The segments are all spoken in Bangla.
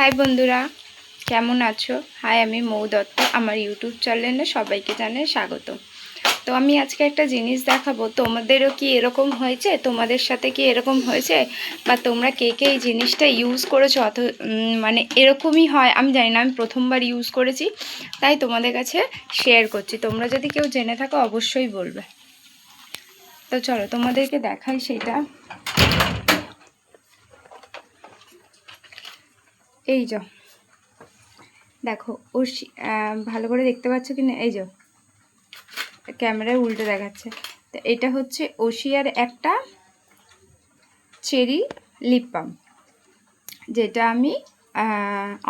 হাই বন্ধুরা, কেমন আছো? হাই, আমি মৌ দত্ত। আমার ইউটিউব চ্যানেলে সবাইকে জানাই স্বাগত। তো আমি আজকে একটা জিনিস দেখাবো। তোমাদেরও কি এরকম হয়েছে? তোমাদের সাথে কি এরকম হয়েছে? বা তোমরা কে কে এই জিনিসটা ইউজ করেছো? মানে এরকমই হয় আমি জানি না, আমি প্রথমবার ইউজ করেছি, তাই তোমাদের কাছে শেয়ার করছি। তোমরা যদি কেউ জেনে থাকো অবশ্যই বলবে। তো চলো তোমাদেরকে দেখাই সেটা। এই যে দেখো, ভালো করে দেখতে পাচ্ছ কি না? এই যে ক্যামেরায় উল্টে দেখাচ্ছে। তো এটা হচ্ছে ওশিয়ার একটা চেরি লিপ বাম, যেটা আমি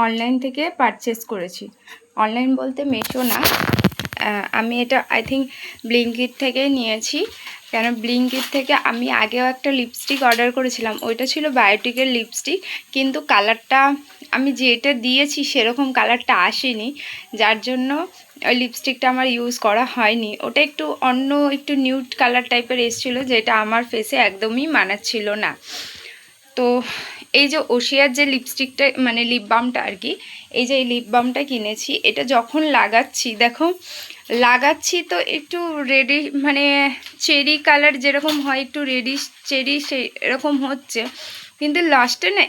অনলাইন থেকে পারচেস করেছি। অনলাইন বলতে মেশো না, আমি এটা আই থিঙ্ক ব্লিঙ্কিট থেকেই নিয়েছি। কেন ব্লিঙ্কিট থেকে আমি আগেও একটা লিপস্টিক অর্ডার করেছিলাম, ওইটা ছিল বায়োটিকের লিপস্টিক, কিন্তু কালারটা আমি যেটা দিয়েছি সেরকম কালারটা আসেনি, যার জন্য ওই লিপস্টিকটা আমার ইউজ করা হয়নি। ওটা একটু অন্য একটু নিউড কালার টাইপের এসেছিলো, যেটা আমার ফেসে একদমই মানাচ্ছিল না। তো এই যে ওশিয়ার যে লিপস্টিকটা মানে লিপ বামটা আর কি, এই যে এই লিপ বামটা কিনেছি, এটা যখন লাগাচ্ছি দেখো, লাগাচ্ছি তো একটু রেডি মানে চেরি কালার যেরকম হয়, একটু রেডিশ চেরি সেই এরকম হচ্ছে, কিন্তু লাস্টে না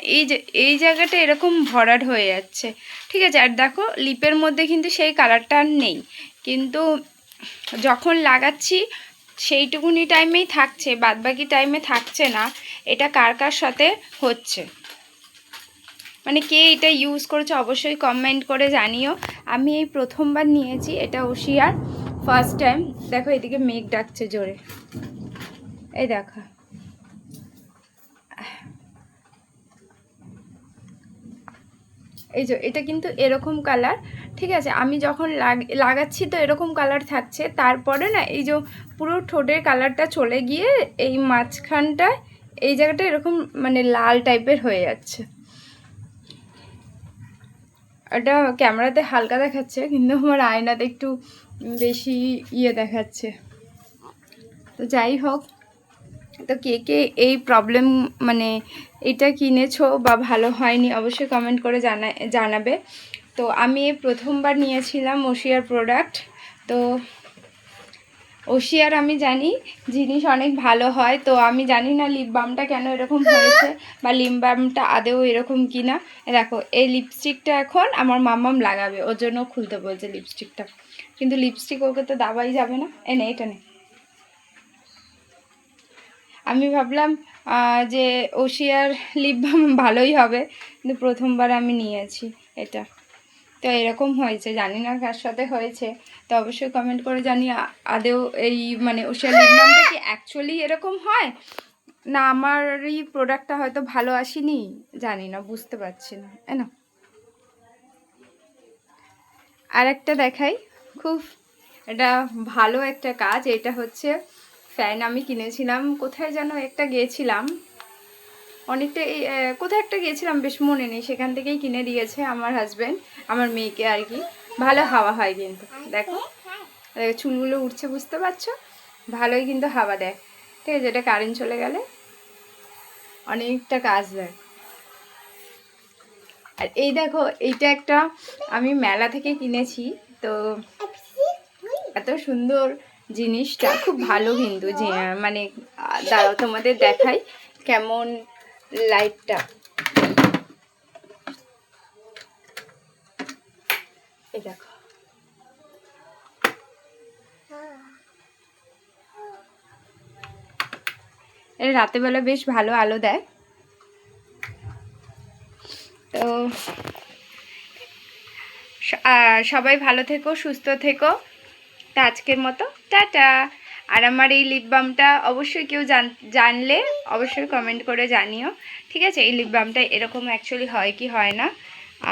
এই জায়গাটা এরকম ভরাট হয়ে যাচ্ছে। ঠিক আছে, আর দেখো লিপের মধ্যে কিন্তু সেই কালারটা আর নেই, কিন্তু যখন লাগাচ্ছি সেইটুকুনি টাইমেই থাকছে, বাদবাকি টাইমে থাকছে না। এটা কার কার সাথে হচ্ছে, মানে কে এটা ইউজ করেছে অবশ্যই কমেন্ট করে জানিও। আমি এই প্রথমবার নিয়েছি এটা ওশিয়ার, ফার্স্ট টাইম। দেখো এদিকে মেঘ ডাকছে জোরে, এই দেখো এই যে এটা কিন্তু এরকম কালার। ঠিক আছে, আমি যখন লাগাচ্ছি তো এরকম কালার থাকছে, তারপরে না এই যে পুরো ঠোঁটের কালারটা চলে গিয়ে এই মাঝখানটায় এই জায়গাটা এরকম মানে লাল টাইপের হয়ে যাচ্ছে। এটা ক্যামেরাতে হালকা দেখাচ্ছে, কিন্তু আমার আয়নাতে একটু বেশি দেখাচ্ছে। তো যাই হোক, তো কে কে এই প্রবলেম মানে এটা কিনেছো বা ভালো হয়নি অবশ্যই কমেন্ট করে জানাবে। তো আমি প্রথমবার নিয়েছিলাম ওশিয়ার প্রোডাক্ট। তো ওশিয়ার আমি জানি জিনিস অনেক ভালো হয়, তো আমি জানি না লিপ বামটা কেন এরকম হয়েছে বা লিপ বামটা আদেও এরকম কিনা। দেখো এই লিপস্টিকটা এখন আমার মাম্মাম লাগাবে, ওর জন্য খুলতে বলছে লিপস্টিকটা, কিন্তু লিপস্টিক ওকে তো দাবাই যাবে না। এনে এটা নে। আমি ভাবলাম যে ওশিয়ার লিপ বাম ভালোই হবে, কিন্তু প্রথমবার আমি নিয়েছি এটা। তো এরকম হয়েছে, জানি না কার সাথে হয়েছে, তো অবশ্যই কমেন্ট করে জানি আদেও এই মানে ওশিয়ার লিপ বামটা কি অ্যাকচুয়ালি এরকম হয়, না আমারই প্রোডাক্টটা হয়তো ভালো আসেনি, জানি না, বুঝতে পারছি না। না, আর একটা দেখাই, খুব এটা ভালো একটা কাজ। এটা হচ্ছে ফ্যান, আমি কিনেছিলাম কোথায় যেন একটা গিয়েছিলাম, অনেকটা কোথায় একটা গিয়েছিলাম বেশ মনে নেই, সেখান থেকেই কিনে দিয়েছে আমার হাজব্যান্ড আমার মেয়েকে আর কি। ভালো হাওয়া হয় কিন্তু, দেখো চুলগুলো উঠছে, বুঝতে পারছো? ভালোই কিন্তু হাওয়া দেয়। ঠিক আছে, এটা কারেন্ট চলে গেলে অনেকটা কাজ দেয়। আর এই দেখো এইটা একটা আমি মেলা থেকে কিনেছি, তো এত সুন্দর জিনিসটা, খুব ভালো কিন্তু যে মানে দাঁড়াও তোমাদের দেখাই কেমন লাইটটা। এই দেখো, এটা রাতের বেলা বেশ ভালো আলো দেয়। তো সবাই ভালো থেকো, সুস্থ থেকো। তা আজকের মতো টাটা। আর আমার এই লিপ বামটা অবশ্যই কেউ জানলে অবশ্যই কমেন্ট করে জানিও। ঠিক আছে, এই লিপ বামটা এরকম অ্যাকচুয়ালি হয় কি হয় না।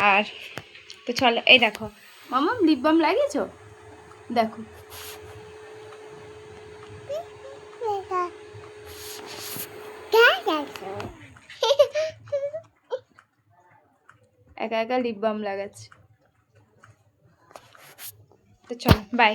আর তো চলো, এই দেখো মামা লিপ বাম লাগিয়েছো, দেখো একা একা লিপ বাম লাগাচ্ছে। তো চলো, বাই।